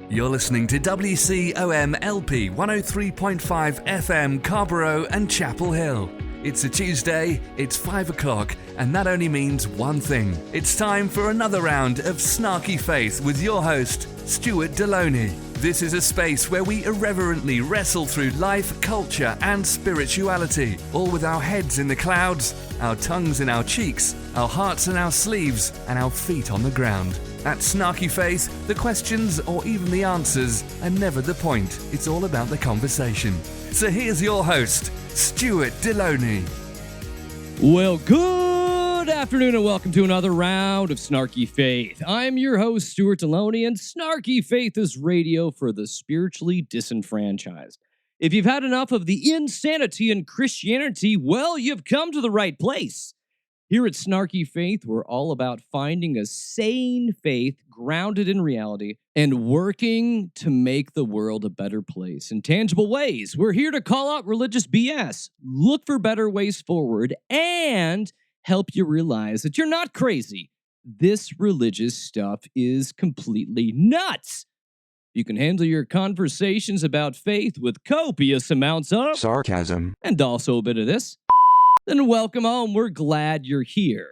You're listening to WCOM LP 103.5 FM Carborough and Chapel Hill. It's a Tuesday, it's 5 o'clock, and that only means one thing. It's time for another round of Snarky Faith with your host, Stuart Deloney. This is a space where we irreverently wrestle through life, culture, and spirituality, all with our heads in the clouds, our tongues in our cheeks, our hearts in our sleeves, and our feet on the ground. At Snarky Faith, the questions or even the answers are never the point. It's all about the conversation. So here's your host, Stuart Deloney. Well, good afternoon and welcome to another round of Snarky Faith. I'm your host, Stuart Deloney, and Snarky Faith is radio for the spiritually disenfranchised. If you've had enough of the insanity in Christianity, well, you've come to the right place. Here at Snarky Faith, we're all about finding a sane faith grounded in reality and working to make the world a better place in tangible ways. We're here to call out religious BS, look for better ways forward, and help you realize that you're not crazy. This religious stuff is completely nuts. You can handle your conversations about faith with copious amounts of sarcasm and also a bit of this. Then welcome home. We're glad you're here.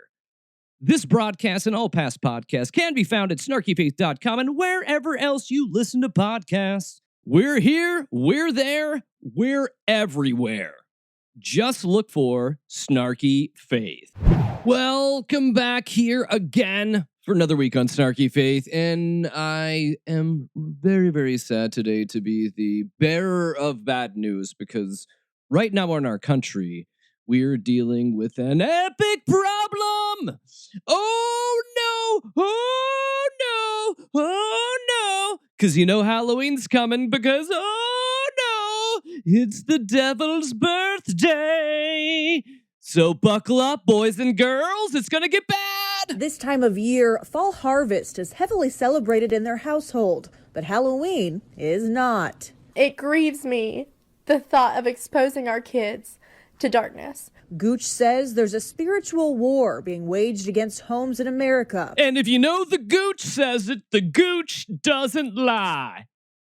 This broadcast and all past podcasts can be found at snarkyfaith.com and wherever else you listen to podcasts. We're here, we're there, we're everywhere. Just look for Snarky Faith. Welcome back here again for another week on Snarky Faith, and I am very, very sad today to be the bearer of bad news because right now in our country, we're dealing with an epic problem. Oh no, oh no, oh no. Because you know Halloween's coming because, oh no, it's the devil's birthday. So buckle up, boys and girls. It's going to get bad. This time of year, fall harvest is heavily celebrated in their household, but Halloween is not. It grieves me, the thought of exposing our kids to darkness. Gooch says there's a spiritual war being waged against homes in America. And if you know the Gooch says it, the Gooch doesn't lie.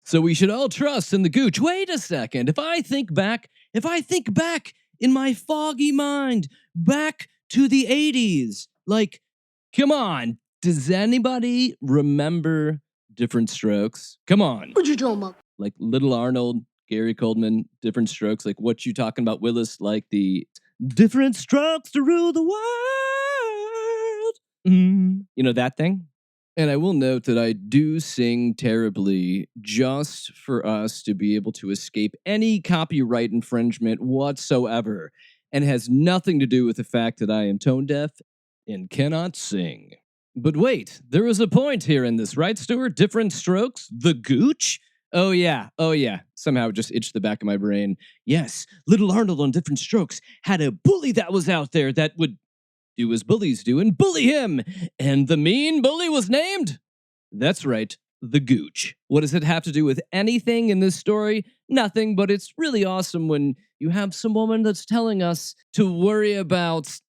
So we should all trust in the Gooch. Wait a second. If I think back in my foggy mind, back to the 80s, like, come on, does anybody remember Different Strokes? Come on. What you talking about? Like Little Arnold, Gary Coleman, Different Strokes, like what you talking about, Willis, like the different strokes to rule the world. You know that thing? And I will note that I do sing terribly just for us to be able to escape any copyright infringement whatsoever, and has nothing to do with the fact that I am tone deaf and cannot sing. But wait, there was a point here in this, right, Stuart? Different Strokes? The Gooch? Oh yeah. Somehow it just itched the back of my brain. Yes, Little Arnold on Different Strokes had a bully that was out there that would do as bullies do and bully him. And the mean bully was named? That's right, the Gooch. What does it have to do with anything in this story? Nothing, but it's really awesome when you have some woman that's telling us to worry about...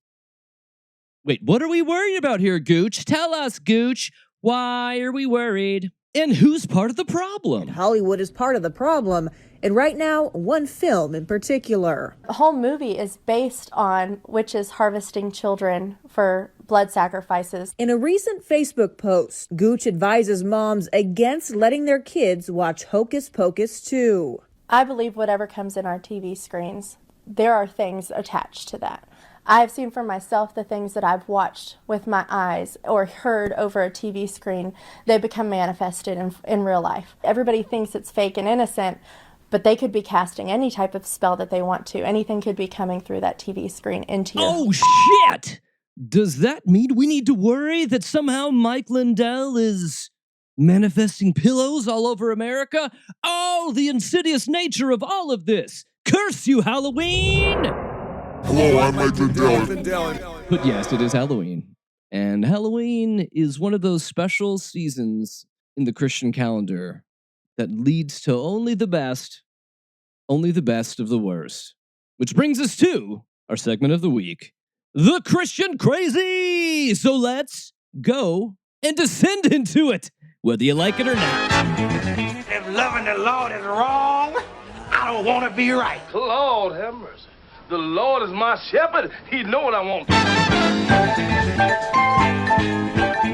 Wait, what are we worried about here, Gooch? Tell us, Gooch. Why are we worried? And who's part of the problem? Hollywood is part of the problem, and right now, one film in particular. The whole movie is based on witches harvesting children for blood sacrifices. In a recent Facebook post, Gooch advises moms against letting their kids watch Hocus Pocus 2. I believe whatever comes in our TV screens, there are things attached to that. I've seen for myself the things that I've watched with my eyes or heard over a TV screen, they become manifested in real life. Everybody thinks it's fake and innocent, but they could be casting any type of spell that they want to. Anything could be coming through that TV screen into your... Oh, shit! Does that mean we need to worry that somehow Mike Lindell is manifesting pillows all over America? Oh, the insidious nature of all of this! Curse you, Halloween! Hello, I'm Mike Lindell. But yes, it is Halloween. And Halloween is one of those special seasons in the Christian calendar that leads to only the best of the worst. Which brings us to our segment of the week, The Christian Crazy! So let's go and descend into it. whether you like it or not. If loving the Lord is wrong, I don't want to be right. Lord have mercy. The Lord is my shepherd. He know what I want.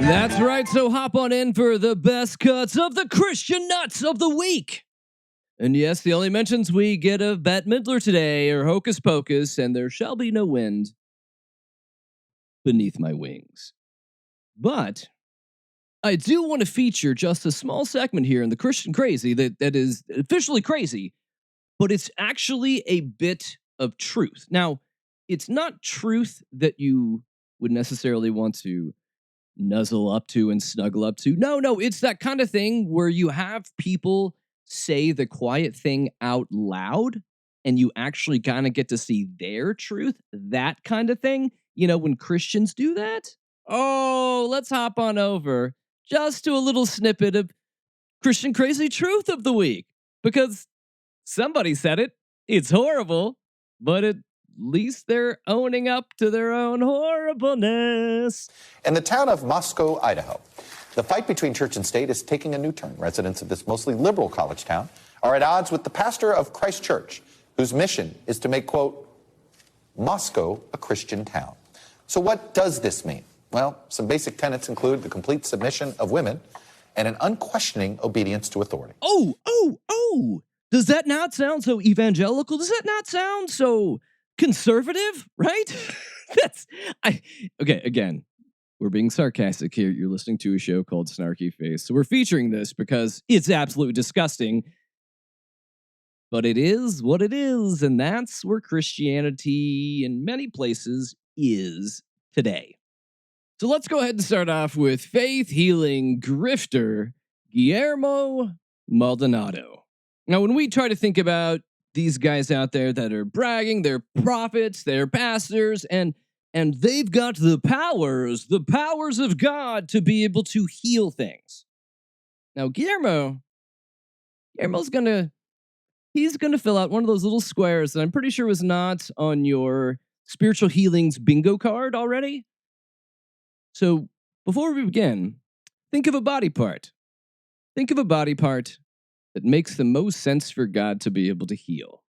That's right, so hop on in for the best cuts of the Christian nuts of the week. And yes, the only mentions we get of Bette Midler today are Hocus Pocus and There Shall Be No Wind Beneath My Wings. But I do want to feature just a small segment here in the Christian Crazy that is officially crazy, but it's actually a bit of truth. Now, it's not truth that you would necessarily want to nuzzle up to and snuggle up to. No, it's that kind of thing where you have people say the quiet thing out loud and you actually kind of get to see their truth, that kind of thing. You know, when Christians do that. Oh, let's hop on over just to a little snippet of Christian Crazy Truth of the Week, because somebody said it. It's horrible, but at least they're owning up to their own horribleness. In the town of Moscow, Idaho, the fight between church and state is taking a new turn. Residents of this mostly liberal college town are at odds with the pastor of Christ Church, whose mission is to make, quote, Moscow a Christian town. So what does this mean? Well, some basic tenets include the complete submission of women and an unquestioning obedience to authority. Oh! Does that not sound so evangelical? Does that not sound so conservative, right? Okay, again, we're being sarcastic here. You're listening to a show called Snarky Face. So we're featuring this because it's absolutely disgusting. But it is what it is, and that's where Christianity in many places is today. So let's go ahead and start off with faith-healing grifter Guillermo Maldonado. Now, when we try to think about these guys out there that are bragging, they're prophets, they're pastors, and they've got the powers of God to be able to heal things. Now, Guillermo's gonna fill out one of those little squares that I'm pretty sure was not on your spiritual healings bingo card already. So before we begin, think of a body part. Think of a body part that makes the most sense for God to be able to heal.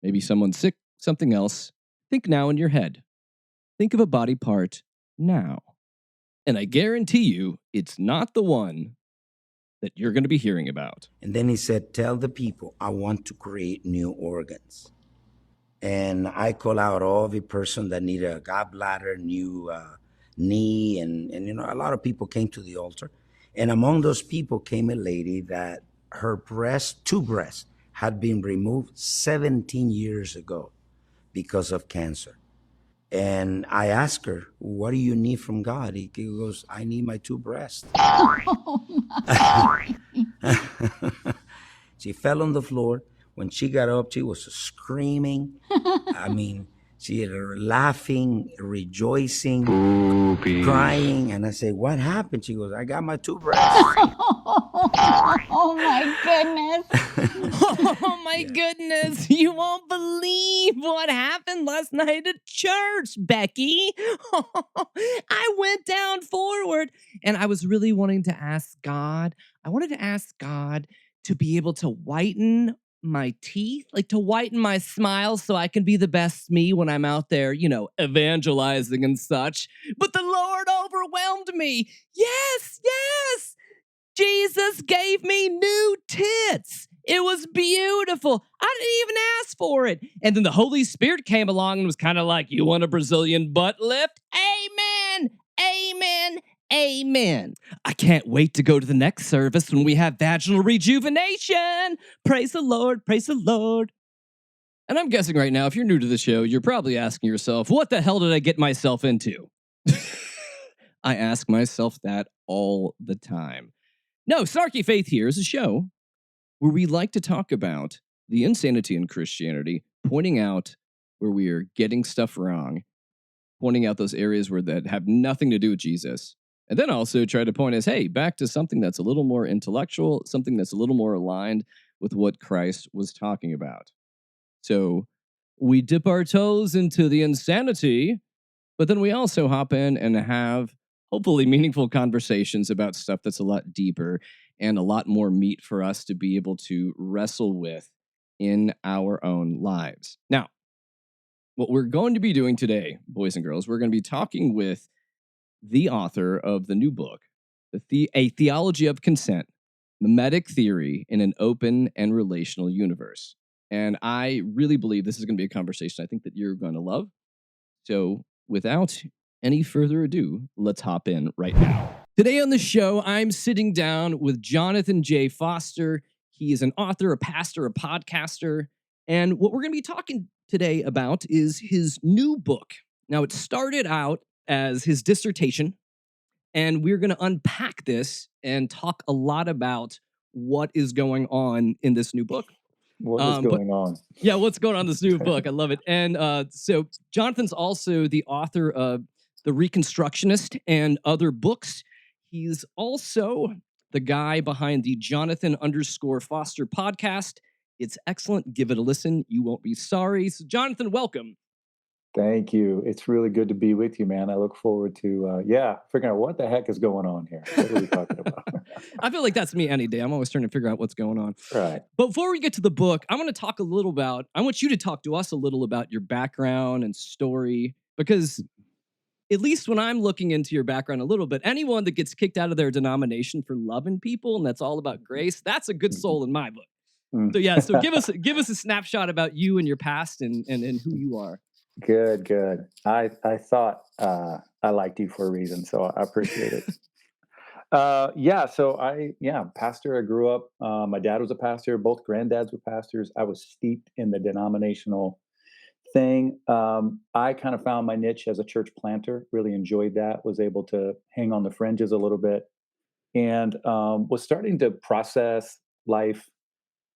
Maybe someone's sick, something else. Think now in your head. Think of a body part now. And I guarantee you, it's not the one that you're going to be hearing about. And then he said, tell the people, I want to create new organs. And I call out all the person that need a gallbladder, new knee, and you know, a lot of people came to the altar. And among those people came a lady that her two breasts, had been removed 17 years ago because of cancer. And I asked her, what do you need from God? He goes, I need my two breasts. She fell on the floor. When she got up, she was screaming. I mean, she had her laughing, rejoicing, crying. And I said, what happened? She goes, I got my two breasts. Oh my goodness. Oh my goodness. You won't believe what happened last night at church, Becky. I went down forward and I was really wanting to ask God. I wanted to ask God to be able to whiten my teeth, like to whiten my smile so I can be the best me when I'm out there, you know, evangelizing and such. But the Lord overwhelmed me. Yes. Jesus gave me new tits. It was beautiful. I didn't even ask for it. And then the Holy Spirit came along and was kind of like, you want a Brazilian butt lift? Amen. I can't wait to go to the next service when we have vaginal rejuvenation. Praise the Lord. And I'm guessing right now, if you're new to the show, you're probably asking yourself, what the hell did I get myself into? I ask myself that all the time. No, Snarky Faith here is a show where we like to talk about the insanity in Christianity, pointing out where we are getting stuff wrong, pointing out those areas where that have nothing to do with Jesus, and then also try to point us, hey, back to something that's a little more intellectual, something that's a little more aligned with what Christ was talking about. So we dip our toes into the insanity, but then we also hop in and have hopefully meaningful conversations about stuff that's a lot deeper and a lot more meat for us to be able to wrestle with in our own lives. Now, what we're going to be doing today, boys and girls, we're going to be talking with the author of the new book, A Theology of Consent, Mimetic Theory in an Open and Relational Universe. And I really believe this is going to be a conversation I think that you're going to love. So without any further ado, let's hop in right now. Today on the show, I'm sitting down with Jonathan J. Foster. He is an author, a pastor, a podcaster. And what we're going to be talking today about is his new book. Now, it started out as his dissertation, and we're going to unpack this and talk a lot about what is going on in this new book. What is going on? Yeah, what's going on in this new book? I love it. And so Jonathan's also the author of The Reconstructionist and other books. He's also the guy behind the Jonathan_Foster podcast. It's excellent. Give it a listen. You won't be sorry. So Jonathan, welcome. Thank you. It's really good to be with you, man. I look forward to, figuring out what the heck is going on here. What are we talking about? I feel like that's me any day. I'm always trying to figure out what's going on. Right. But before we get to the book, I want to talk a little about, I want you to talk to us a little about your background and story, because at least when I'm looking into your background a little bit, anyone that gets kicked out of their denomination for loving people and that's all about grace, that's a good soul in my book. So yeah, so give us a snapshot about you and your past and who you are. Good. I thought I liked you for a reason, so I appreciate it. Pastor. I grew up. My dad was a pastor. Both granddads were pastors. I was steeped in the denominational thing. I kind of found my niche as a church planter. Really enjoyed that. Was able to hang on the fringes a little bit, and was starting to process life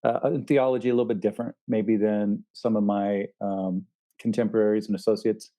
and theology a little bit different, maybe than some of my contemporaries and associates.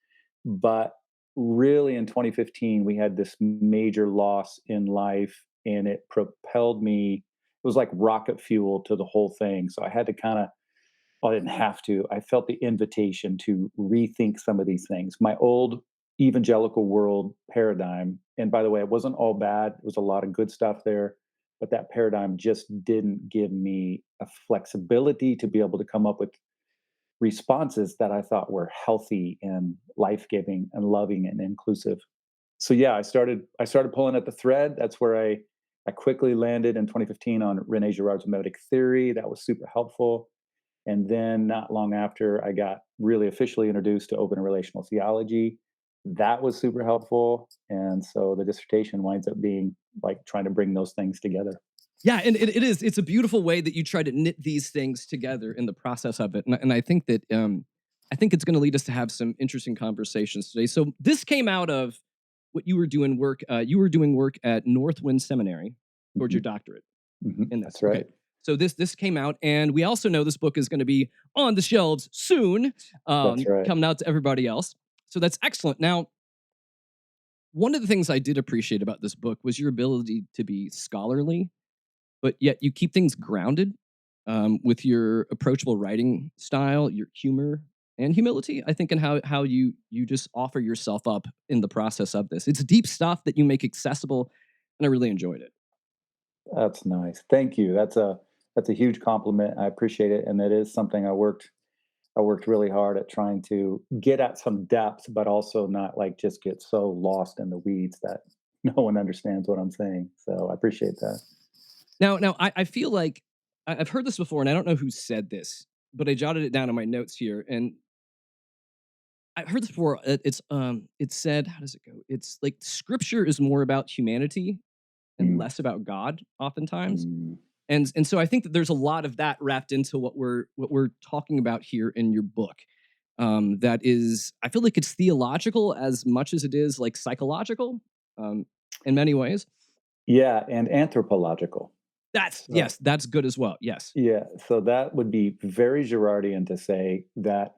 But really in 2015, we had this major loss in life, and it propelled me. It was like rocket fuel to the whole thing. So I had to I didn't have to. I felt the invitation to rethink some of these things. My old evangelical world paradigm, and by the way, it wasn't all bad. There was a lot of good stuff there, but that paradigm just didn't give me a flexibility to be able to come up with responses that I thought were healthy and life-giving and loving and inclusive. So yeah, I started pulling at the thread. That's where I quickly landed in 2015 on René Girard's mimetic theory. That was super helpful. And then not long after, I got really officially introduced to open and relational theology. That was super helpful. And so the dissertation winds up being like trying to bring those things together. Yeah, and it is. It's a beautiful way that you try to knit these things together in the process of it. And I think that I think it's going to lead us to have some interesting conversations today. So this came out of what you were doing work. You were doing work at Northwind Seminary towards your doctorate. Mm-hmm. That's right. Okay. So this came out, and we also know this book is going to be on the shelves soon, That's right. coming out to everybody else. So that's excellent. Now, one of the things I did appreciate about this book was your ability to be scholarly, but yet you keep things grounded with your approachable writing style, your humor, and humility, I think, and how you just offer yourself up in the process of this. It's deep stuff that you make accessible, and I really enjoyed it. That's nice. Thank you. That's a huge compliment. I appreciate it, and it is something I worked really hard at trying to get at some depth, but also not like just get so lost in the weeds that no one understands what I'm saying. So I appreciate that. Now, I feel like I've heard this before, and I don't know who said this, but I jotted it down in my notes here, and I've heard this before. It said, how does it go? It's like Scripture is more about humanity and less about God, oftentimes. And so I think that there's a lot of that wrapped into what we're talking about here in your book. That is, I feel like it's theological as much as it is like psychological, in many ways. Yeah, and anthropological. Yes, that's good as well. Yes. Yeah, so that would be very Girardian to say that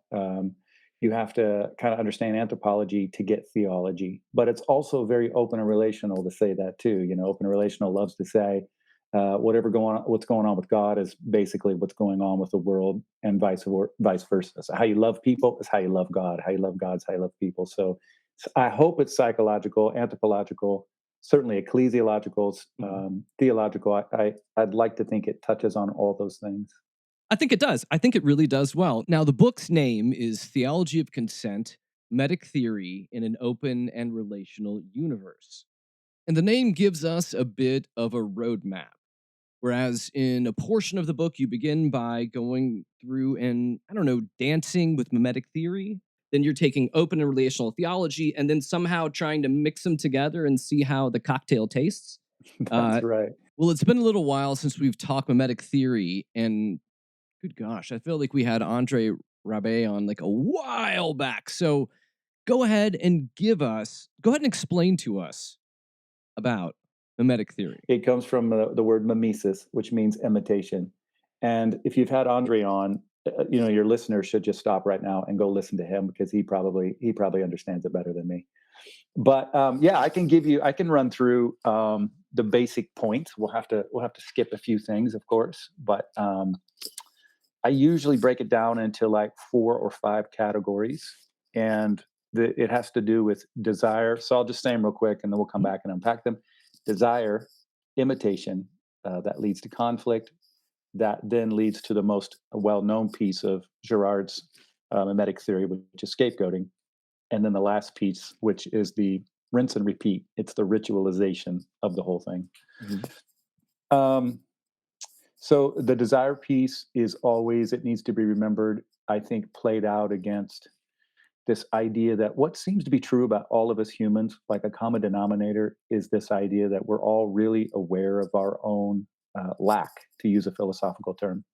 you have to kind of understand anthropology to get theology, but it's also very open and relational to say that too. You know, open and relational loves to say what's going on with God is basically what's going on with the world, and vice versa. So how you love people is how you love God. How you love God is how you love people. So I hope it's psychological, anthropological, certainly ecclesiological, theological. I'd like to think it touches on all those things. I think it does. I think it really does well. Now, the book's name is Theology of Consent, Metic Theory in an Open and Relational Universe. And the name gives us a bit of a roadmap. Whereas in a portion of the book, you begin by going through and, dancing with mimetic theory. Then you're taking open and relational theology and then somehow trying to mix them together and see how the cocktail tastes. That's right. Well, it's been a little while since we've talked mimetic theory, and good gosh, I feel like we had Andre Rabé on like a while back. So go ahead and explain to us about mimetic theory. It comes from the word mimesis, which means imitation. And if you've had Andre on, your listeners should just stop right now and go listen to him, because he probably understands it better than me. But I can run through the basic points. We'll have to skip a few things, of course, but I usually break it down into like 4 or 5 categories, and it has to do with desire. So I'll just say them real quick, and then we'll come back and unpack them. Desire, imitation, that leads to conflict, that then leads to the most well-known piece of Girard's mimetic theory, which is scapegoating. And then the last piece, which is the rinse and repeat. It's the ritualization of the whole thing. Mm-hmm. So the desire piece is always, it needs to be remembered, I think, played out against this idea that what seems to be true about all of us humans, like a common denominator, is this idea that we're all really aware of our own lack, to use a philosophical term,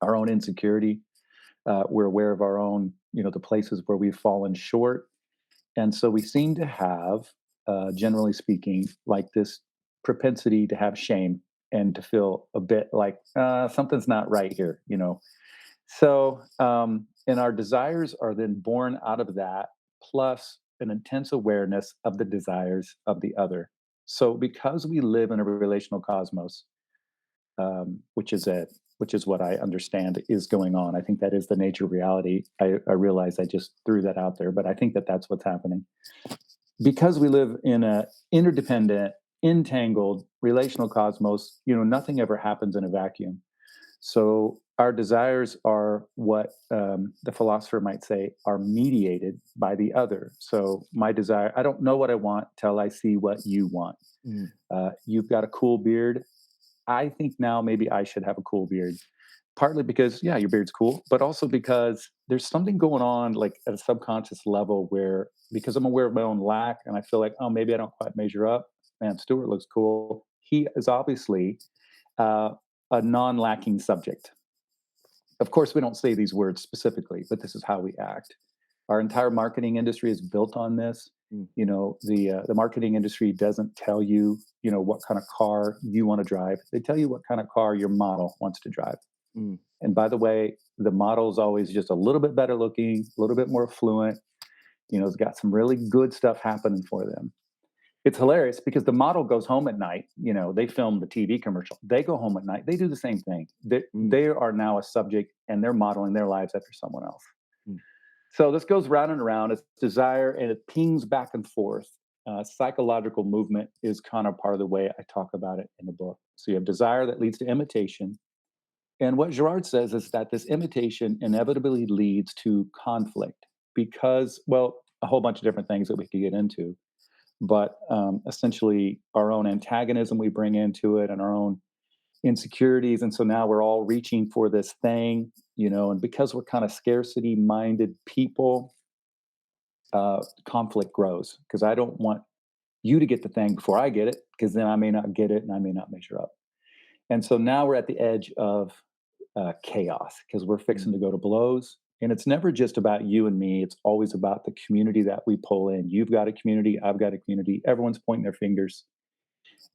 our own insecurity. We're aware of our own, the places where we've fallen short. And so we seem to have, generally speaking, like this propensity to have shame and to feel a bit like something's not right here, So, and our desires are then born out of that, plus an intense awareness of the desires of the other. So because we live in a relational cosmos, which is what I understand is going on. I think that is the nature of reality. I realize I just threw that out there, but I think that that's what's happening. Because we live in a interdependent, entangled relational cosmos, nothing ever happens in a vacuum. So our desires are what the philosopher might say are mediated by the other. So my desire, I don't know what I want till I see what you want. You've got a cool beard. I think now maybe I should have a cool beard. Partly because, yeah, your beard's cool, but also because there's something going on like at a subconscious level where, because I'm aware of my own lack and I feel like, oh, maybe I don't quite measure up. Man, Stuart looks cool. He is obviously a non-lacking subject. Of course, we don't say these words specifically, but this is how we act. Our entire marketing industry is built on this. The marketing industry doesn't tell you, what kind of car you want to drive. They tell you what kind of car your model wants to drive. And by the way, the model is always just a little bit better looking, a little bit more affluent. It's got some really good stuff happening for them. It's hilarious because the model goes home at night. They film the TV commercial. They go home at night. They do the same thing. They are now a subject and they're modeling their lives after someone else. So this goes round and around. It's desire and it pings back and forth. Psychological movement is kind of part of the way I talk about it in the book. So you have desire that leads to imitation. And what Girard says is that this imitation inevitably leads to conflict because, well, a whole bunch of different things that we could get into. But essentially our own antagonism we bring into it and our own insecurities. And so now we're all reaching for this thing, and because we're kind of scarcity minded people, conflict grows because I don't want you to get the thing before I get it, because then I may not get it and I may not measure up. And so now we're at the edge of chaos because we're fixing to go to blows. And it's never just about you and me. It's always about the community that we pull in. You've got a community. I've got a community. Everyone's pointing their fingers.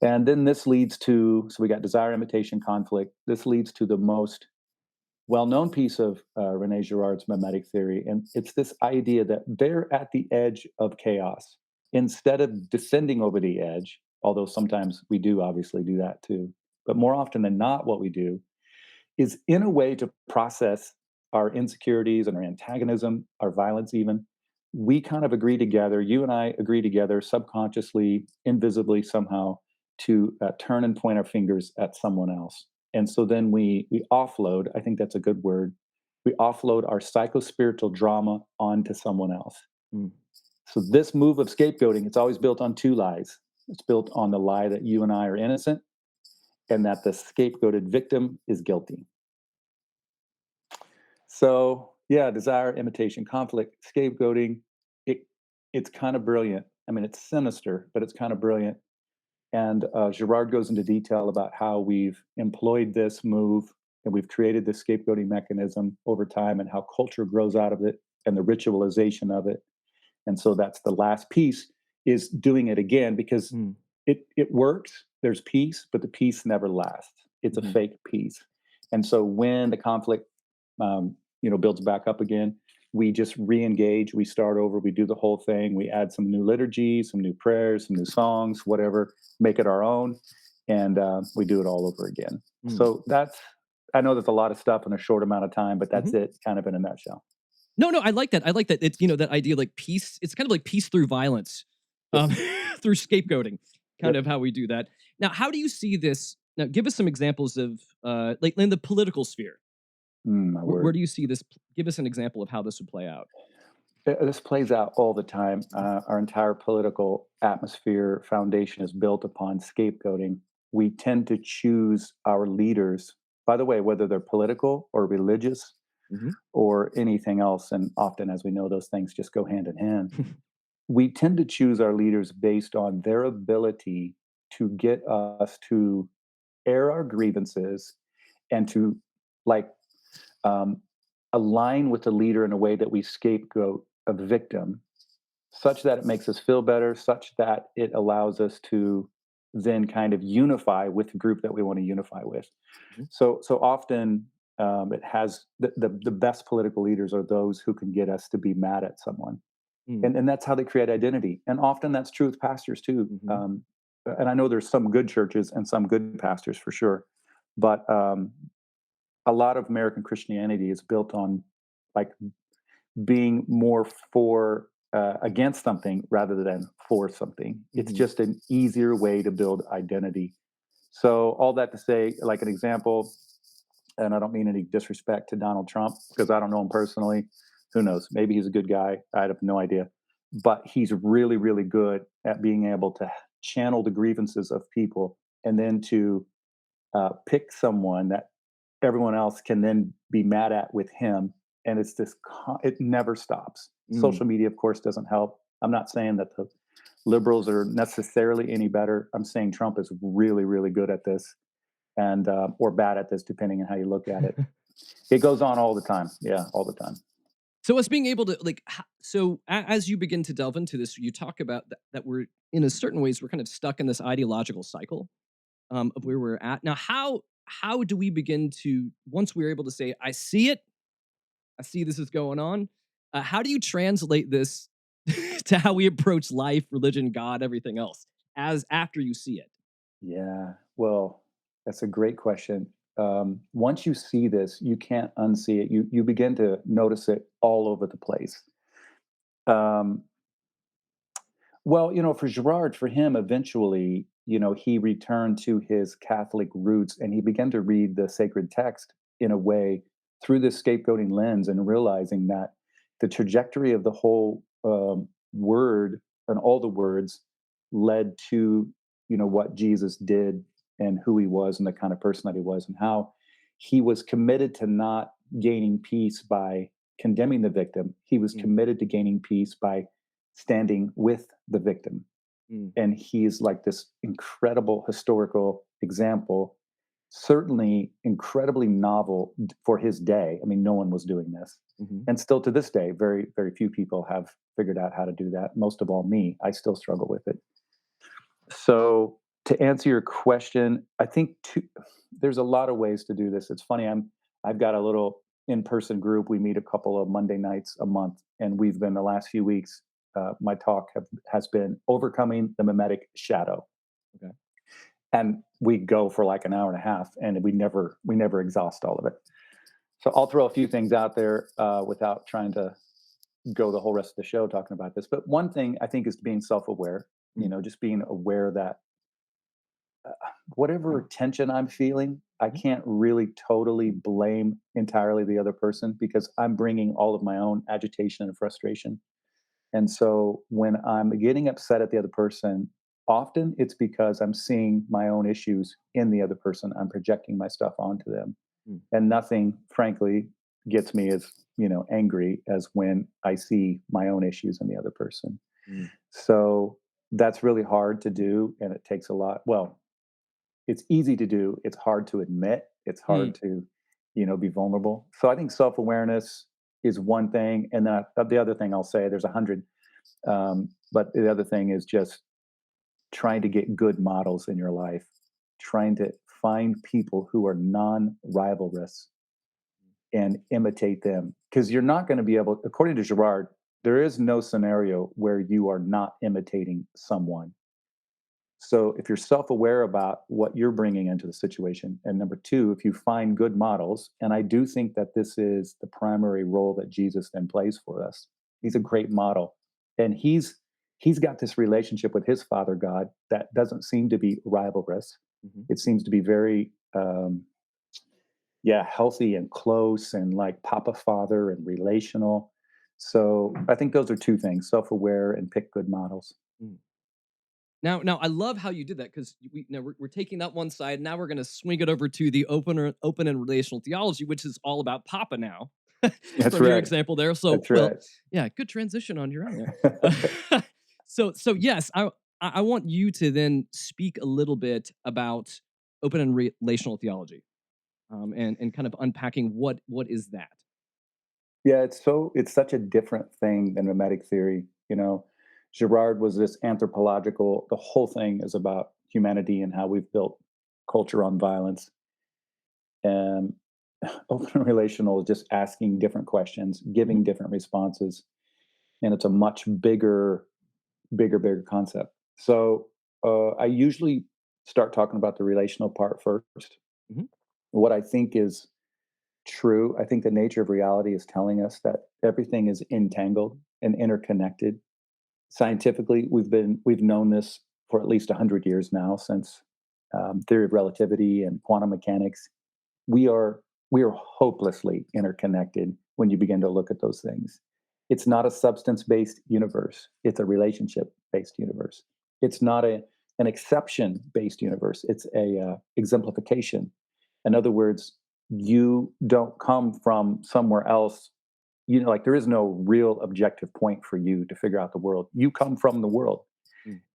And then this leads to, so we got desire, imitation, conflict. This leads to the most well-known piece of René Girard's mimetic theory. And it's this idea that they're at the edge of chaos. Instead of descending over the edge, although sometimes we do obviously do that too, but more often than not, what we do is in a way to process our insecurities and our antagonism, our violence even, we kind of agree together, you and I agree together subconsciously, invisibly somehow, to turn and point our fingers at someone else. And so then we offload, I think that's a good word. We offload our psychospiritual drama onto someone else. Mm. So this move of scapegoating, it's always built on two lies. It's built on the lie that you and I are innocent and that the scapegoated victim is guilty. So yeah, desire, imitation, conflict, scapegoating, it's kind of brilliant. I mean, it's sinister, but it's kind of brilliant. And Girard goes into detail about how we've employed this move and we've created this scapegoating mechanism over time and how culture grows out of it and the ritualization of it. And so that's the last piece, is doing it again, because it works. There's peace, but the peace never lasts. It's a fake peace. And so when the conflict builds back up again, we just re-engage, we start over, we do the whole thing, we add some new liturgy, some new prayers, some new songs, whatever, make it our own, and we do it all over again. So I know that's a lot of stuff in a short amount of time, but that's it kind of in a nutshell. No, I like that. I like that. It's, that idea, like peace. It's kind of like peace through violence, through scapegoating, kind of how we do that. Now, how do you see this? Now, give us some examples of, like in the political sphere. Where do you see this? Give us an example of how this would play out. This plays out all the time. Our entire political atmosphere foundation is built upon scapegoating. We tend to choose our leaders, by the way, whether they're political or religious or anything else. And often, as we know, those things just go hand in hand. We tend to choose our leaders based on their ability to get us to air our grievances and to align with the leader in a way that we scapegoat a victim, such that it makes us feel better, such that it allows us to then kind of unify with the group that we want to unify with. So often it has the best political leaders are those who can get us to be mad at someone. And that's how they create identity. And often that's true with pastors too. And I know there's some good churches and some good pastors for sure, but a lot of American Christianity is built on like being more for against something rather than for something. It's just an easier way to build identity. So all that to say, like an example, and I don't mean any disrespect to Donald Trump because I don't know him personally. Who knows? Maybe he's a good guy. I have no idea. But he's really, really good at being able to channel the grievances of people and then to pick someone that everyone else can then be mad at with him. And it's this, it never stops. Social media, of course, doesn't help. I'm not saying that the liberals are necessarily any better. I'm saying Trump is really, really good at this and or bad at this, depending on how you look at it. It goes on all the time. Yeah, all the time. So us being able to as you begin to delve into this, you talk about that we're in a certain ways, we're kind of stuck in this ideological cycle of where we're at. Now, how do we begin to, once we're able to say, I see this is going on, how do you translate this to how we approach life, religion, God, everything else as after you see it? Yeah, well, that's a great question. Once you see this, you can't unsee it. You begin to notice it all over the place. Well, for Girard, for him, eventually, he returned to his Catholic roots and he began to read the sacred text in a way through this scapegoating lens and realizing that the trajectory of the whole word and all the words led to, what Jesus did and who he was and the kind of person that he was and how he was committed to not gaining peace by condemning the victim. He was committed to gaining peace by standing with the victim. And he is like this incredible historical example, certainly incredibly novel for his day. I mean, no one was doing this. And still to this day, very, very few people have figured out how to do that. Most of all, me. I still struggle with it. So to answer your question, I think there's a lot of ways to do this. It's funny. I've got a little in-person group. We meet a couple of Monday nights a month, and we've been the last few weeks. My talk has been overcoming the mimetic shadow. Okay. And we go for like an hour and a half, and we never exhaust all of it. So I'll throw a few things out there without trying to go the whole rest of the show talking about this. But one thing I think is being self-aware, just being aware that whatever tension I'm feeling, I can't really totally blame entirely the other person because I'm bringing all of my own agitation and frustration. And so when I'm getting upset at the other person, often it's because I'm seeing my own issues in the other person. I'm projecting my stuff onto them. And nothing, frankly, gets me as, angry as when I see my own issues in the other person. So that's really hard to do. And it takes a lot. Well, it's easy to do. It's hard to admit. It's hard to, be vulnerable. So I think self-awareness is one thing. And then the other thing I'll say, there's 100. But the other thing is just trying to get good models in your life, trying to find people who are non-rivalrous and imitate them. Because you're not going to be able, according to Girard, there is no scenario where you are not imitating someone. So if you're self-aware about what you're bringing into the situation, and number two, if you find good models, and I do think that this is the primary role that Jesus then plays for us. He's a great model. And he's got this relationship with his Father God that doesn't seem to be rivalrous. It seems to be very, healthy and close and like Papa Father and relational. So I think those are two things: self-aware and pick good models. Now, I love how you did that because we're taking that one side. Now we're going to swing it over to the open and relational theology, which is all about Papa now. That's from right. your example there. So, That's right. yeah, good transition on your own there. So yes, I want you to then speak a little bit about open and relational theology, and kind of unpacking what is that. Yeah, it's such a different thing than mimetic theory. Girard was this anthropological. The whole thing is about humanity and how we've built culture on violence. And open and relational is just asking different questions, giving different responses, and it's a much bigger concept. So I usually start talking about the relational part first. What I think is true, I think the nature of reality is telling us that everything is entangled and interconnected. Scientifically, we've known this for at least 100 years now, since theory of relativity and quantum mechanics. We are hopelessly interconnected when you begin to look at those things. It's not a substance-based universe. It's a relationship-based universe. It's not an exception-based universe. It's a exemplification. In other words, you don't come from somewhere else. Like there is no real objective point for you to figure out the world. You come from the world.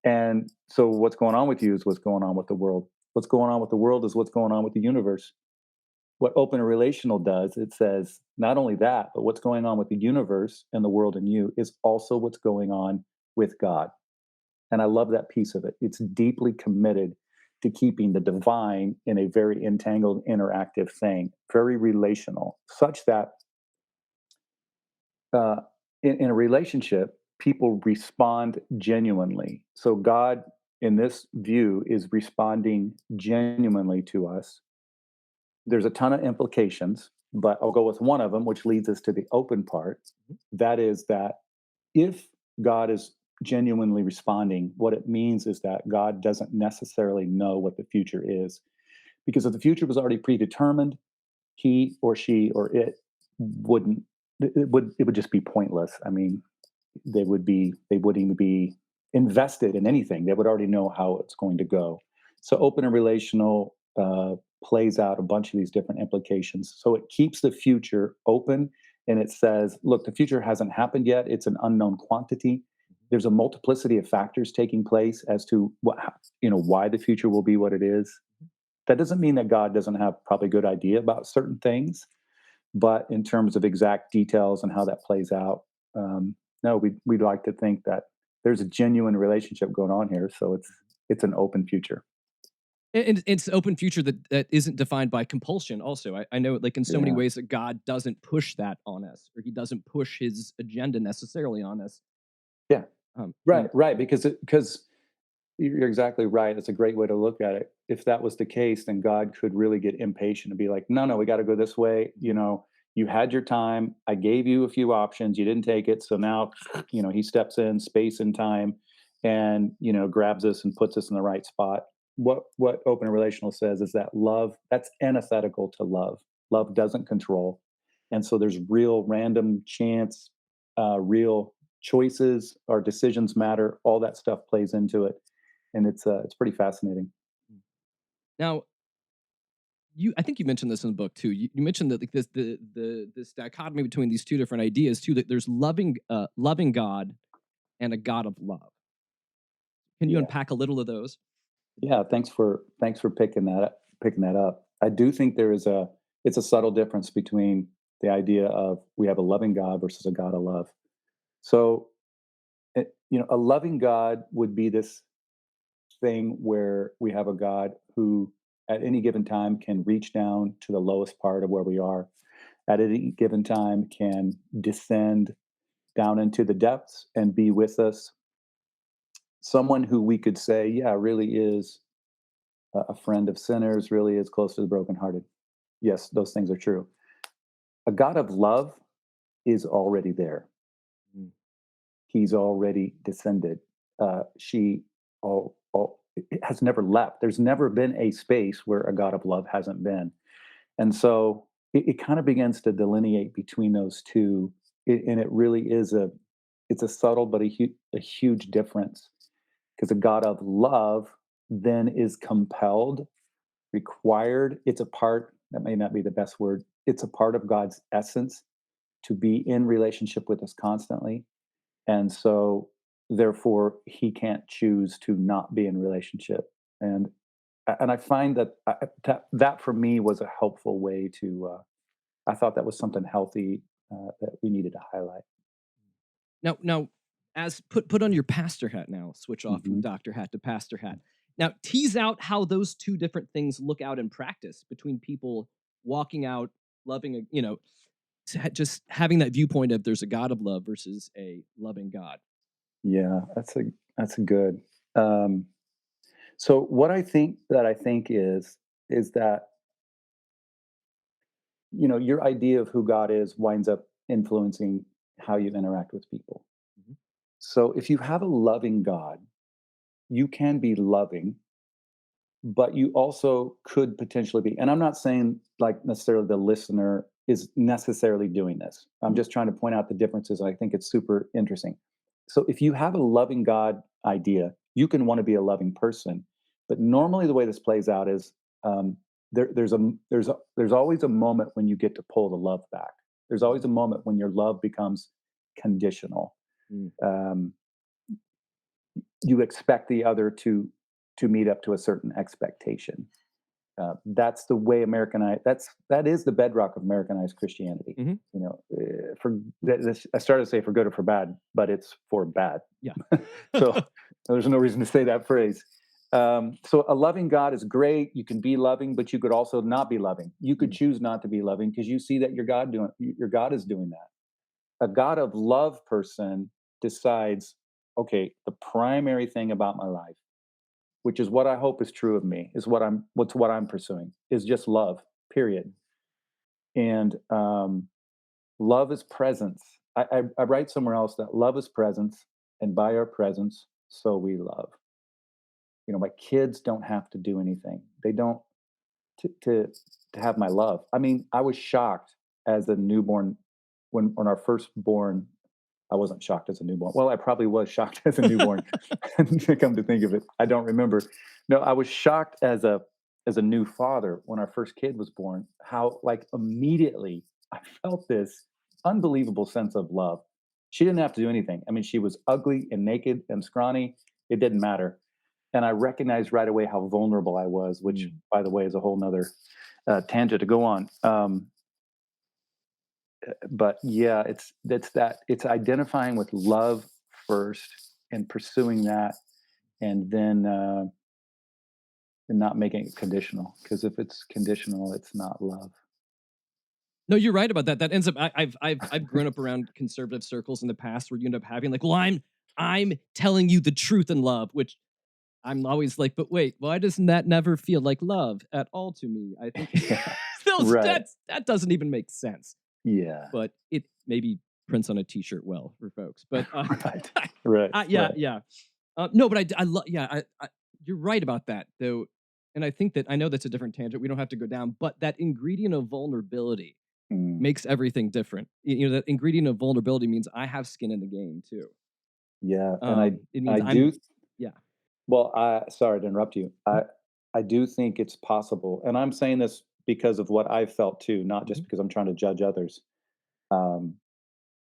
And so what's going on with you is what's going on with the world. What's going on with the world is what's going on with the universe. What open and relational does, it says not only that, but what's going on with the universe and the world and you is also what's going on with God. And I love that piece of it. It's deeply committed to keeping the divine in a very entangled, interactive thing, very relational, such that in a relationship, people respond genuinely. So God, in this view, is responding genuinely to us. There's a ton of implications, but I'll go with one of them, which leads us to the open part. That is that if God is genuinely responding, what it means is that God doesn't necessarily know what the future is. Because if the future was already predetermined, he or she or it would just be pointless. I mean, they wouldn't even be invested in anything. They would already know how it's going to go. So open and relational plays out a bunch of these different implications. So it keeps the future open, and it says, look, the future hasn't happened yet. It's an unknown quantity. There's a multiplicity of factors taking place as to why the future will be what it is. That doesn't mean that God doesn't have probably a good idea about certain things, but in terms of exact details and how that plays out, no, we'd like to think that there's a genuine relationship going on here. So it's an open future. And it's an open future that isn't defined by compulsion also. I know, like, in so many ways that God doesn't push that on us, or he doesn't push his agenda necessarily on us. Yeah. Right. Because you're exactly right. It's a great way to look at it. If that was the case, then God could really get impatient and be like, no, we got to go this way. You had your time. I gave you a few options. You didn't take it. So now, he steps in space and time and, grabs us and puts us in the right spot. What open and relational says is that love, that's antithetical to love. Love doesn't control. And so there's real random chance, real choices, our decisions matter. All that stuff plays into it. And it's pretty fascinating. Now, I think you mentioned this in the book too. You mentioned that like this dichotomy between these two different ideas too. That there's loving God and a God of love. Can you unpack a little of those? Yeah, thanks for picking that up. I do think it's a subtle difference between the idea of we have a loving God versus a God of love. So, a loving God would be this thing where we have a God who at any given time can reach down to the lowest part of where we are, at any given time can descend down into the depths and be with us. Someone who we could say, yeah, really is a friend of sinners, really is close to the brokenhearted. Yes, those things are true. A God of love is already there. He's already descended. It has never left. There's never been a space where a God of love hasn't been. And so it kind of begins to delineate between those two. And it really is it's a subtle but a huge difference, because a God of love then is compelled, required. It's a part, that may not be the best word. It's a part of God's essence to be in relationship with us constantly. And so therefore he can't choose to not be in relationship. And I find that for me was a helpful way to I thought that was something healthy that we needed to highlight. Now, as put on your pastor hat now, switch off from doctor hat to pastor hat. Now, tease out how those two different things look out in practice between people walking out, loving, just having that viewpoint of there's a God of love versus a loving God. Yeah, that's a good. So what I think is that your idea of who God is winds up influencing how you interact with people. So if you have a loving God, you can be loving, but you also could potentially be, and I'm not saying like necessarily the listener is necessarily doing this. I'm just trying to point out the differences. I think it's super interesting. So if you have a loving God idea, you can want to be a loving person, but normally the way this plays out is there's always a moment when you get to pull the love back. There's always a moment when your love becomes conditional. You expect the other to meet up to a certain expectation. That's the way that is the bedrock of Americanized Christianity. I started to say for good or for bad, but it's for bad. Yeah. So there's no reason to say that phrase. So a loving God is great. You can be loving, but you could also not be loving. You could choose not to be loving because you see that your God is doing that. A God of love person decides, okay, the primary thing about my life, which is what I hope is true of me, is what I'm pursuing, is just love, period. And love is presence. I write somewhere else that love is presence, and by our presence, so we love. My kids don't have to do anything. They don't to have my love. I mean, I was shocked as a newborn when our firstborn. I wasn't shocked as a newborn. Well, I probably was shocked as a newborn. Come to think of it, I don't remember. No, I was shocked as a new father when our first kid was born. How like immediately I felt this unbelievable sense of love. She didn't have to do anything. I mean, she was ugly and naked and scrawny. It didn't matter. And I recognized right away how vulnerable I was, which, by the way, is a whole nother tangent to go on. But yeah, it's identifying with love first and pursuing that, and then not making it conditional. Because if it's conditional, it's not love. No, you're right about that. That ends up. I've grown up around conservative circles in the past where you end up having like, well, I'm telling you the truth in love, which I'm always like, but wait, why doesn't that never feel like love at all to me? I think Right. that doesn't even make sense. Yeah. but it maybe prints on a T-shirt well for folks. But Right. yeah, Right. yeah. No, but I love. Yeah, you're right about that though, and I think that I know that's a different tangent. We don't have to go down, but that ingredient of vulnerability Mm. makes everything different. You know, that ingredient of vulnerability means I have skin in the game too. Yeah. And It I means do. yeah. Well, sorry to interrupt you. I do think it's possible, and I'm saying this because of what I've felt too, not just because I'm trying to judge others. Um,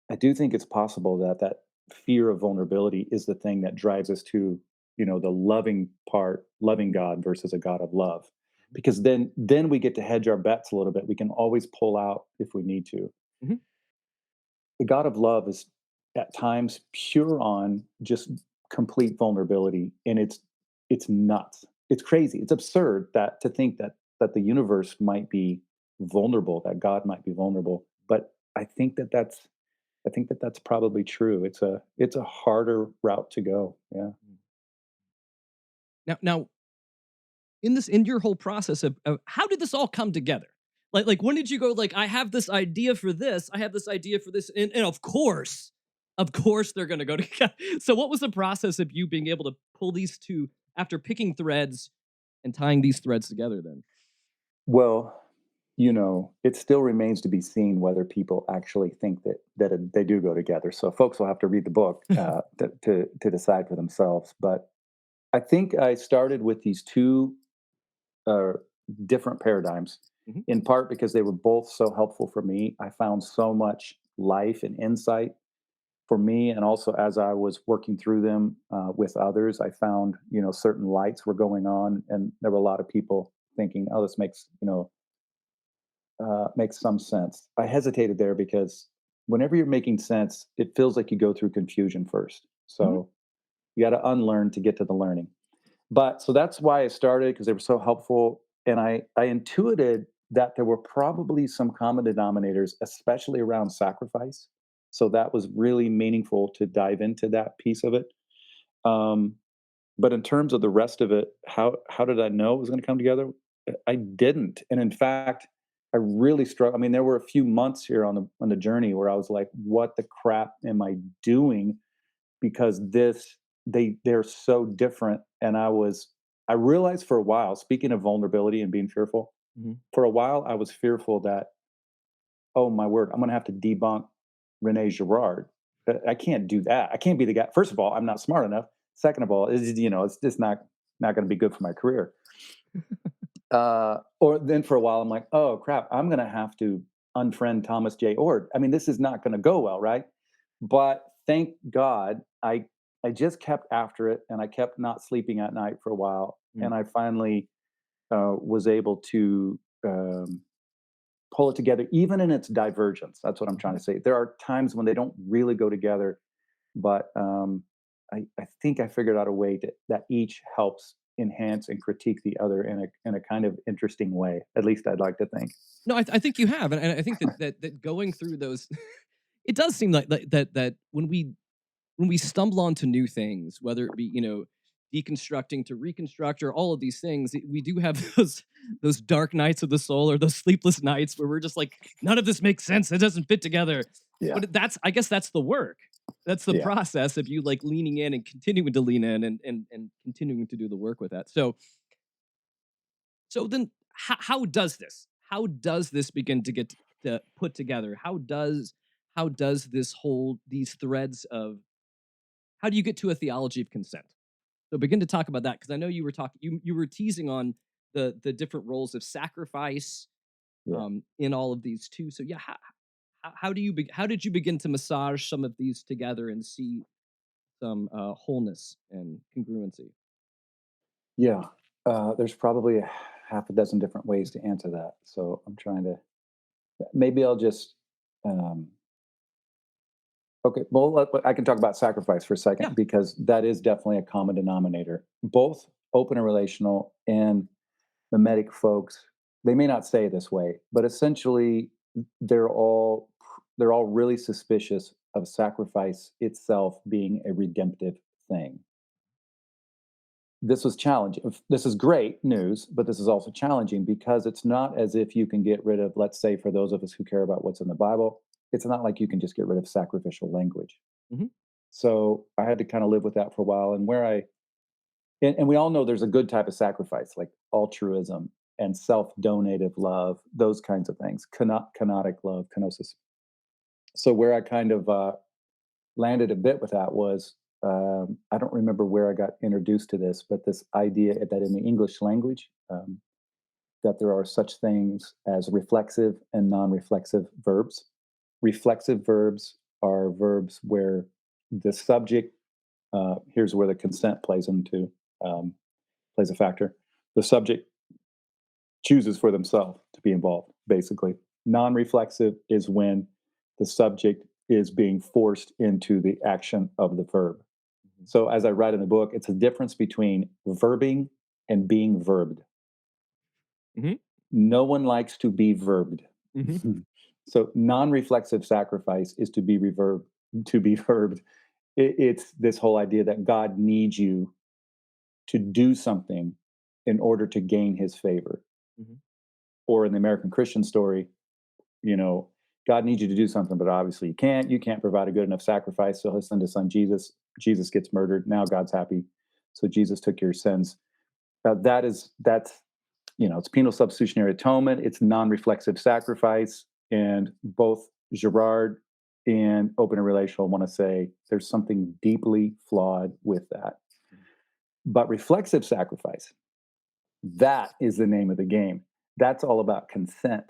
I do think it's possible that that fear of vulnerability is the thing that drives us to, the loving part, loving God versus a God of love. Because then we get to hedge our bets a little bit. We can always pull out if we need to. Mhm. The God of love is at times pure on just complete vulnerability, and it's nuts. It's crazy. It's absurd that to think that the universe might be vulnerable, that God might be vulnerable. But I think that that's probably true. It's a harder route to go. Yeah. Now, in your whole process of how did this all come together? Like when did you go like I have this idea for this, I have this idea for this, and of course they're going to go together. So what was the process of you being able to pull these two after picking threads and tying these threads together? Then Well, it still remains to be seen whether people actually think that they do go together. So folks will have to read the book to decide for themselves. But I think I started with these two uh, different paradigms, Mhm. in part because they were both so helpful for me. I found so much life and insight for me, and also as I was working through them with others, I found certain lights were going on, and there were a lot of people thinking, "Oh, this makes some sense." I hesitated there because whenever you're making sense, it feels like you go through confusion first. Mhm. So you got to unlearn to get to the learning. But so that's why I started because they were so helpful. And I intuited that there were probably some common denominators, especially around sacrifice. So that was really meaningful to dive into that piece of it. Um, but in terms of the rest of it, how did I know it was going to come together? I didn't. And in fact, I really struggled. I mean, there were a few months here on the journey where I was like, what the crap am I doing? Because they're so different. And I realized for a while, speaking of vulnerability and being fearful, Mhm. for a while I was fearful that, oh my word, I'm gonna have to debunk Rene Girard. I can't do that. I can't be the guy. First of all, I'm not smart enough. Second of all, it's just not gonna be good for my career. Or then for a while I'm like, oh crap, I'm gonna have to unfriend Thomas J. Ord. I mean, this is not gonna go well, right? But thank God I just kept after it, and I kept not sleeping at night for a while, Mm. and I finally was able to um, pull it together, even in its divergence. That's what I'm trying to say. There are times when they don't really go together, but I think I figured out a way that each helps enhance and critique the other in a kind of interesting way. At least I'd like to think. No, I think you have, and I think that going through those, it does seem like that when we stumble onto new things, whether it be deconstructing to reconstruct or all of these things, we do have those dark nights of the soul or those sleepless nights where we're just like, none of this makes sense. It doesn't fit together. Yeah. But I guess that's the work. That's the Yeah. process of you like leaning in and continuing to lean in and continuing to do the work with that. So then how does this begin to get to put together? How does this hold these threads of how do you get to a theology of consent? So begin to talk about that because I know you were talking you were teasing on the different roles of sacrifice Yeah. in all of these too. So yeah, how did you begin to massage some of these together and see some wholeness and congruency? Yeah. There's probably a half a dozen different ways to answer that. So I'm trying to, maybe I'll just, um, okay, well, I can talk about sacrifice for a Yeah. second because that is definitely a common denominator. Both open and relational and mimetic folks, they may not say it this way, but essentially they're all they're all really suspicious of sacrifice itself being a redemptive thing. this was challenging. This is great news, but this is also challenging because it's not as if you can get rid of, let's say, for those of us who care about what's in the Bible, it's not like you can just get rid of sacrificial language. Mm-hmm. So I had to kind of live with that for a while. And and we all know there's a good type of sacrifice, like altruism and self-donative love, those kinds of things, kenotic love, kenosis. So where I kind of landed a bit with that was, I don't remember where I got introduced to this, but this idea that in the English language, that there are such things as reflexive and non-reflexive verbs. Reflexive verbs are verbs where the subject, here's where the consent plays a factor. The subject chooses for themselves to be involved, basically. Non-reflexive is when the subject is being forced into the action of the verb. So as I write in the book, it's a difference between verbing and being verbed. Mm-hmm. No one likes to be verbed. Mm-hmm. So non-reflexive sacrifice is to be verbed. It's this whole idea that God needs you to do something in order to gain his favor. Mm-hmm. Or in the American Christian story, God needs you to do something, but obviously you can't. You can't provide a good enough sacrifice, so he'll send his son Jesus. Jesus gets murdered. Now God's happy. So Jesus took your sins. That's it's penal substitutionary atonement. It's non-reflexive sacrifice. And both Girard and Open and Relational want to say there's something deeply flawed with that. But reflexive sacrifice, that is the name of the game. That's all about consent.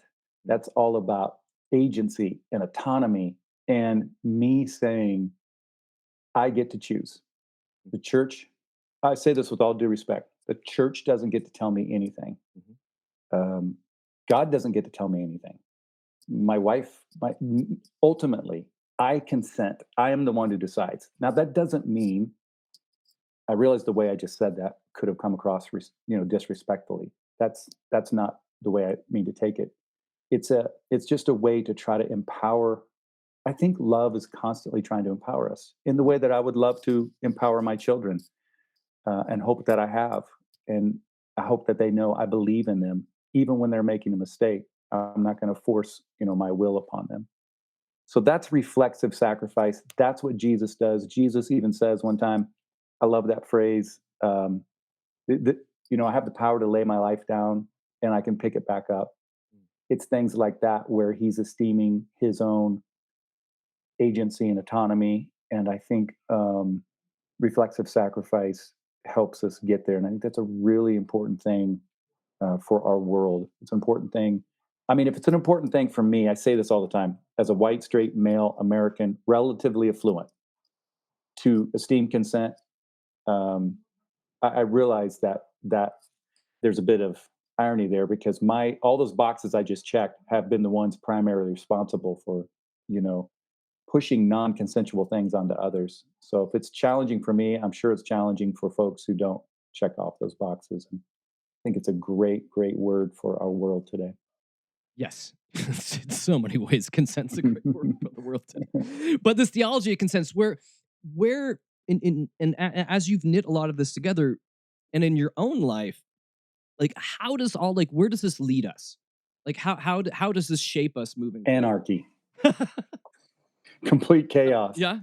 That's all about agency and autonomy and me saying, I get to choose. The church, I say this with all due respect, the church doesn't get to tell me anything. Mm-hmm. God doesn't get to tell me anything. My wife, ultimately, I consent. I am the one who decides. Now, that doesn't mean, I realize the way I just said that could have come across, disrespectfully. That's not the way I mean to take it. It's just a way to try to empower. I think love is constantly trying to empower us in the way that I would love to empower my children, and hope that I have. And I hope that they know I believe in them, even when they're making a mistake. I'm not going to force, my will upon them. So that's reflexive sacrifice. That's what Jesus does. Jesus even says one time, I love that phrase, I have the power to lay my life down and I can pick it back up. It's things like that where he's esteeming his own agency and autonomy. And I think reflexive sacrifice helps us get there. And I think that's a really important thing for our world. It's an important thing. I mean, if it's an important thing for me, I say this all the time, as a white, straight, male, American, relatively affluent, to esteem consent, I realize that there's a bit of irony there because all those boxes I just checked have been the ones primarily responsible for, pushing non-consensual things onto others. So if it's challenging for me, I'm sure it's challenging for folks who don't check off those boxes. And I think it's a great, great word for our world today. Yes. In so many ways, consent's a great word for the world today. But this theology of consent, where as you've knit a lot of this together, and in your own life, like how does where does this lead us? Like how does this shape us moving forward? Anarchy. Complete chaos. Yeah.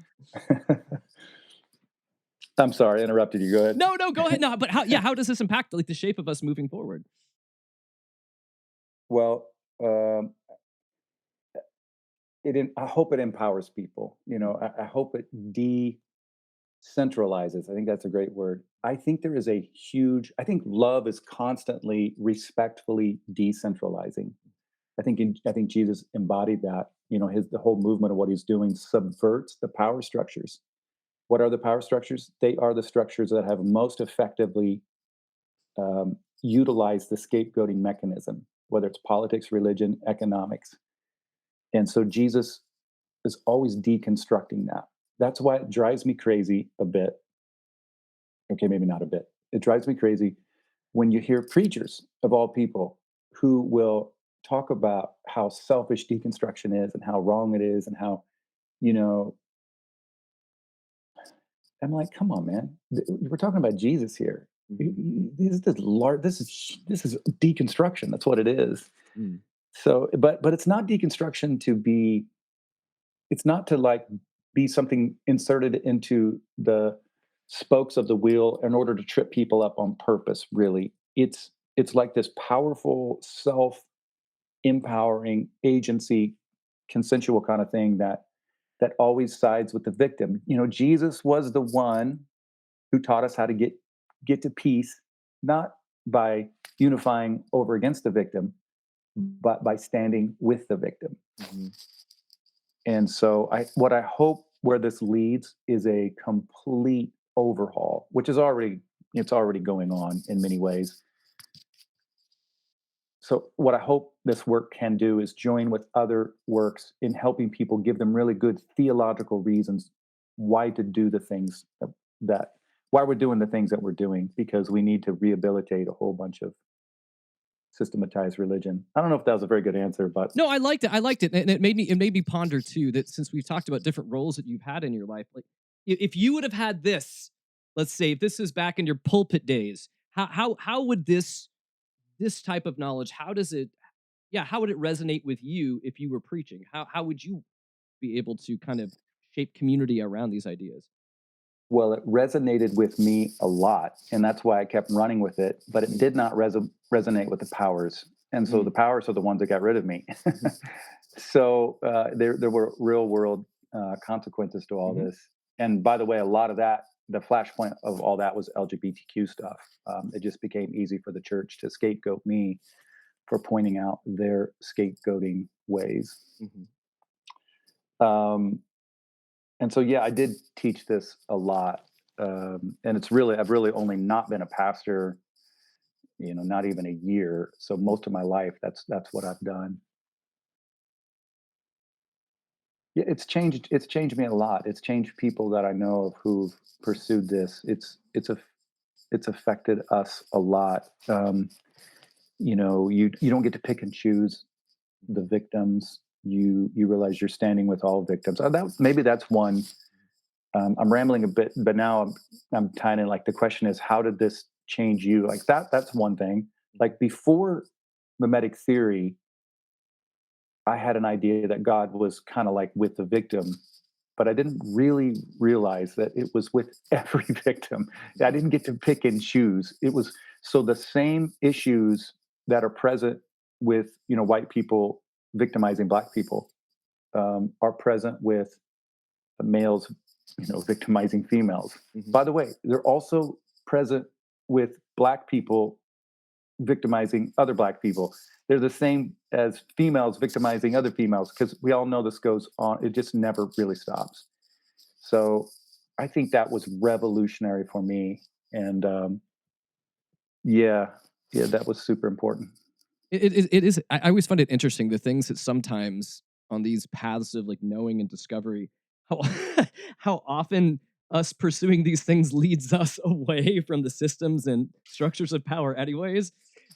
I'm sorry, I interrupted you. Go ahead. No, go ahead. No, but how does this impact the shape of us moving forward? Well, I hope it empowers people. I hope it decentralizes. I think that's a great word. I think there is I think love is constantly, respectfully decentralizing. I think Jesus embodied that. The whole movement of what he's doing subverts the power structures. What are the power structures? They are the structures that have most effectively utilized the scapegoating mechanism, whether it's politics, religion, economics. And so Jesus is always deconstructing that. That's why it drives me crazy a bit. Okay, maybe not a bit. It drives me crazy when you hear preachers, of all people, who will talk about how selfish deconstruction is and how wrong it is and how, I'm like, come on, man. We're talking about Jesus here. This is deconstruction. That's what it is. So, but it's not deconstruction to be. It's not to like be something inserted into the spokes of the wheel in order to trip people up on purpose. Really, it's like this powerful self empowering agency, consensual kind of thing that always sides with the victim. Jesus was the one who taught us how to get to peace, not by unifying over against the victim, but by standing with the victim. And so what I hope where this leads is a complete overhaul, which is it's already going on in many ways. So what I hope this work can do is join with other works in helping people, give them really good theological reasons why to do the things why we're doing the things that we're doing, because we need to rehabilitate a whole bunch of systematized religion. I don't know if that was a very good answer, but no, I liked it, and it made me ponder too that since we've talked about different roles that you've had in your life, like if you would have had this, let's say if this is back in your pulpit days, how would this type of knowledge, how would it resonate with you if you were preaching? How would you be able to kind of shape community around these ideas? Well, it resonated with me a lot, and that's why I kept running with it. But it did not resonate with the powers, and so the powers are the ones that got rid of me. So there were real world consequences to all this. And by the way, a lot of that, the flashpoint of all that was LGBTQ stuff. It just became easy for the church to scapegoat me for pointing out their scapegoating ways. And so, yeah, I did teach this a lot. And I've really only not been a pastor, not even a year. So most of my life, that's what I've done. Yeah, it's changed me a lot. It's changed people that I know of who've pursued this. It's affected us a lot. You don't get to pick and choose the victims. You realize you're standing with all victims. Maybe that's one. I'm rambling a bit, but now I'm tying in, like, the question is, how did this change you? Like that's one thing. Like before mimetic theory, I had an idea that God was kind of like with the victim, but I didn't really realize that it was with every victim. I didn't get to pick and choose. It was so the same issues that are present with white people victimizing black people are present with males victimizing females. By the way, they're also present with black people victimizing other black people. They're the same as females victimizing other females, because we all know this goes on. It just never really stops. So I think that was revolutionary for me. And that was super important. It is. I always find it interesting, the things that sometimes on these paths of like knowing and discovery, how how often us pursuing these things leads us away from the systems and structures of power anyways.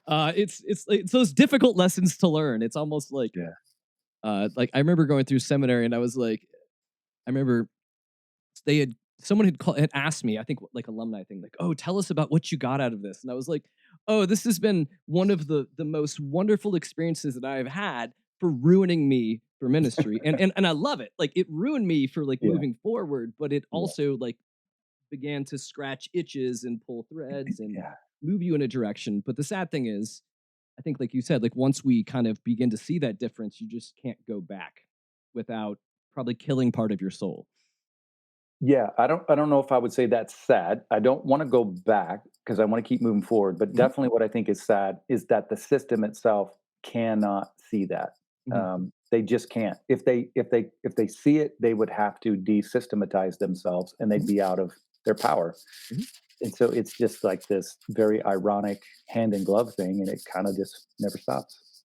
It's those difficult lessons to learn. It's almost like like I remember going through seminary and I was like, I remember someone had asked me, I think like alumni thing, like, oh, tell us about what you got out of this. And I was like, oh, this has been one of the most wonderful experiences that I've had for ruining me for ministry. And I love it. Like it ruined me for like moving forward, but it also like began to scratch itches and pull threads and move you in a direction. But the sad thing is, I think like you said, like once we kind of begin to see that difference, you just can't go back without probably killing part of your soul. Yeah, I don't know if I would say that's sad. I don't want to go back because I want to keep moving forward. But definitely, what I think is sad is that the system itself cannot see that. They just can't. If they see it, they would have to desystematize themselves, and they'd be out of their power. And so it's just like this very ironic hand in glove thing, and it kind of just never stops.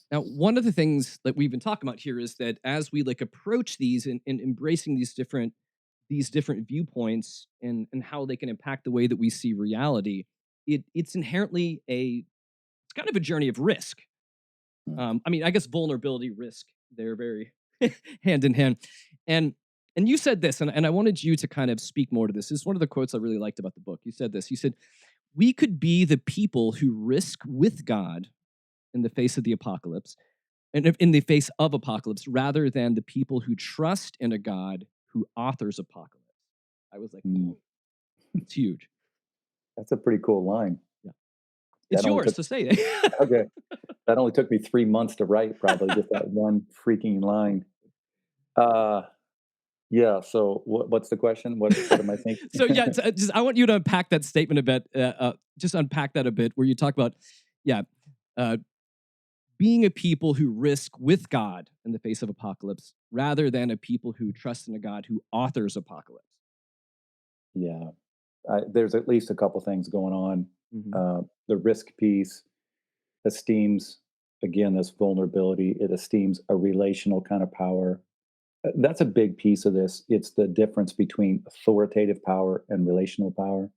Now, one of the things that we've been talking about here is that as we like approach these and embracing these different viewpoints and how they can impact the way that we see reality, it's inherently it's kind of a journey of risk. I mean, I guess vulnerability, risk, they're very hand in hand. And And you said this, and I wanted you to kind of speak more to this. This is one of the quotes I really liked about the book. You said this. You said, we could be the people who risk with God in the face of the apocalypse, and in the face of apocalypse, rather than the people who trust in a God who authors apocalypse. I was like, it's huge. That's a pretty cool line. Yeah. It's yours to say it. Okay. That only took me 3 months to write, probably, just that one freaking line. Yeah, so what's the question? What am I thinking? So yeah, I want you to unpack that statement a bit. Just unpack that a bit, where you talk about, being a people who risk with God in the face of apocalypse, rather than a people who trust in a God who authors apocalypse. Yeah, there's at least a couple things going on. Mm-hmm. The risk piece esteems, again, this vulnerability. It esteems a relational kind of power. That's a big piece of this. It's the difference between authoritative power and relational power.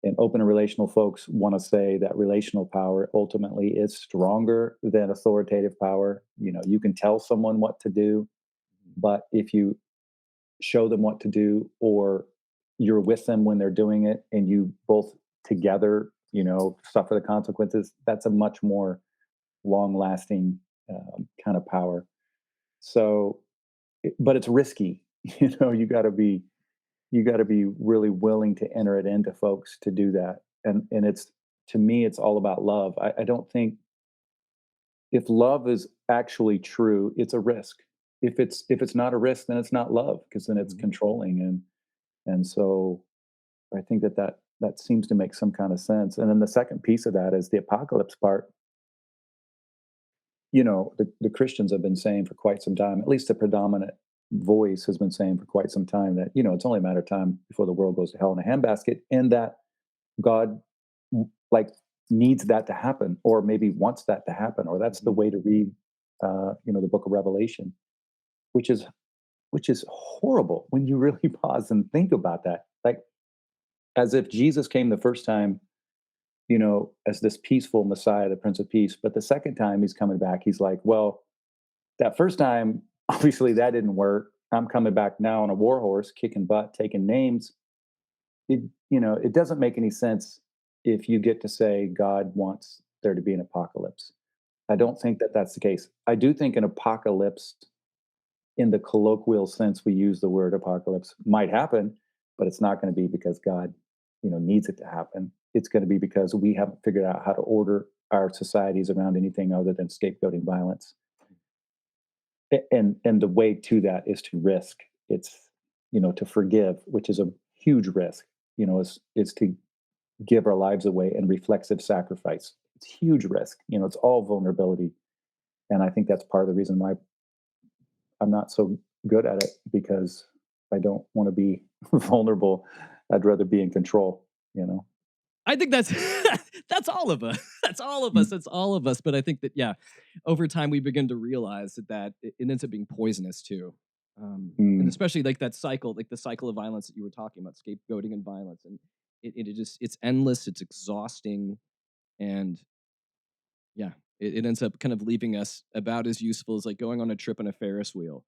And open and relational folks want to say that relational power ultimately is stronger than authoritative power. You know, you can tell someone what to do, but if you show them what to do, or you're with them when they're doing it, and you both together, suffer the consequences, that's a much more long-lasting kind of power. So, but it's risky. You got to be really willing to enter it into folks to do that. And it's, to me, it's all about love. I don't think, if love is actually true, it's a risk. If it's not a risk, then it's not love, because then it's controlling. And so I think that seems to make some kind of sense. And then the second piece of that is the apocalypse part. The Christians have been saying for quite some time, at least the predominant voice has been saying for quite some time, that it's only a matter of time before the world goes to hell in a handbasket, and that God needs that to happen, or maybe wants that to happen, or that's the way to read the book of Revelation, which is horrible when you really pause and think about that. Like, as if Jesus came the first time as this peaceful Messiah, the Prince of Peace, but the second time he's coming back, he's like, well, that first time, obviously that didn't work. I'm coming back now on a war horse, kicking butt, taking names. It doesn't make any sense if you get to say God wants there to be an apocalypse. I don't think that that's the case. I do think an apocalypse, in the colloquial sense we use the word apocalypse, might happen, but it's not going to be because God, needs it to happen. It's going to be because we haven't figured out how to order our societies around anything other than scapegoating violence. And the way to that is to risk. It's, to forgive, which is a huge risk, is to give our lives away in reflexive sacrifice. It's huge risk. It's all vulnerability. And I think that's part of the reason why I'm not so good at it, because I don't want to be vulnerable. I'd rather be in control, I think that's that's all of us. That's all of us. That's all of us. But I think that, over time we begin to realize that it ends up being poisonous too. And especially that cycle, the cycle of violence that you were talking about, scapegoating and violence. And it's endless, it's exhausting. And it ends up kind of leaving us about as useful as going on a trip on a Ferris wheel.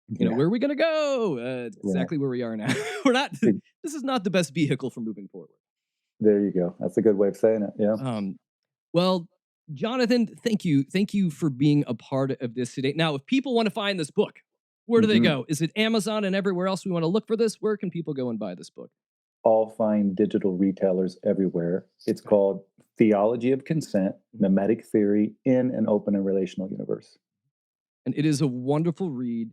Where are we going to go? Exactly where we are now. We're not, this is not the best vehicle for moving forward. There you go. That's a good way of saying it. Yeah. Well, Jonathan, thank you. Thank you for being a part of this today. Now, if people want to find this book, where do they go? Is it Amazon and everywhere else we want to look for this? Where can people go and buy this book? All fine digital retailers everywhere. It's called Theology of Consent, Mimetic Theory in an Open and Relational Universe. And it is a wonderful read.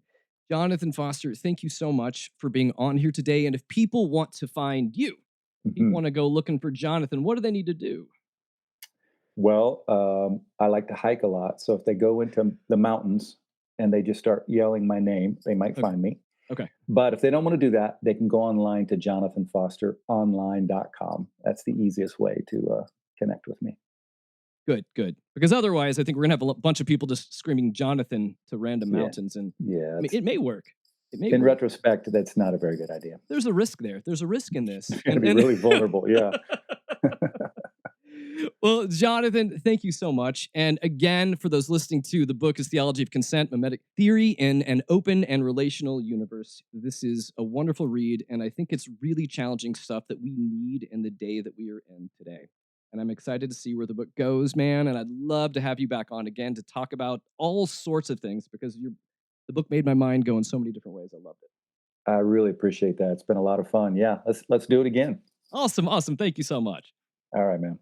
Jonathan Foster, thank you so much for being on here today. And if people want to find you, you want to go looking for Jonathan, what do they need to do? Well, I like to hike a lot. So if they go into the mountains and they just start yelling my name, they might find me. Okay. But if they don't want to do that, they can go online to jonathanfosteronline.com. That's the easiest way to connect with me. Good. Because otherwise, I think we're going to have a bunch of people just screaming Jonathan to random mountains. And it may work. In retrospect, that's not a very good idea. There's a risk there. There's a risk in this. It's going to be really vulnerable. Yeah. Well, Jonathan, thank you so much. And again, for those listening to, the book is Theology of Consent, Mimetic Theory in an Open and Relational Universe. This is a wonderful read, and I think it's really challenging stuff that we need in the day that we are in today. And I'm excited to see where the book goes, man. And I'd love to have you back on again to talk about all sorts of things, because the book made my mind go in so many different ways. I loved it. I really appreciate that. It's been a lot of fun. Yeah, let's do it again. Awesome. Thank you so much. All right, man.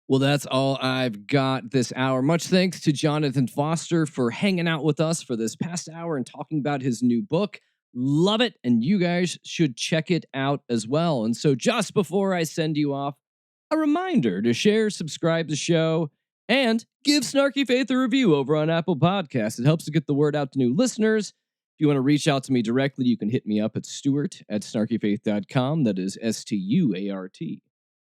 Well, that's all I've got this hour. Much thanks to Jonathan Foster for hanging out with us for this past hour and talking about his new book. Love it, and you guys should check it out as well. And so just before I send you off, a reminder to share, subscribe to the show, and give Snarky Faith a review over on Apple Podcasts. It helps to get the word out to new listeners. If you want to reach out to me directly, you can hit me up at Stuart@snarkyfaith.com. That is Stuart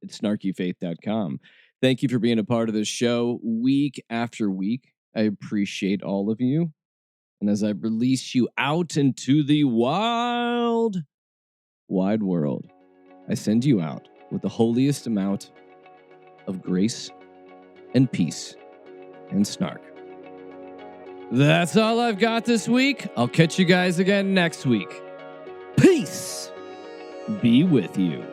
at snarkyfaith.com. Thank you for being a part of this show week after week. I appreciate all of you. And as I release you out into the wide world, I send you out with the holiest amount of grace and peace and snark. That's all I've got this week. I'll catch you guys again next week. Peace be with you.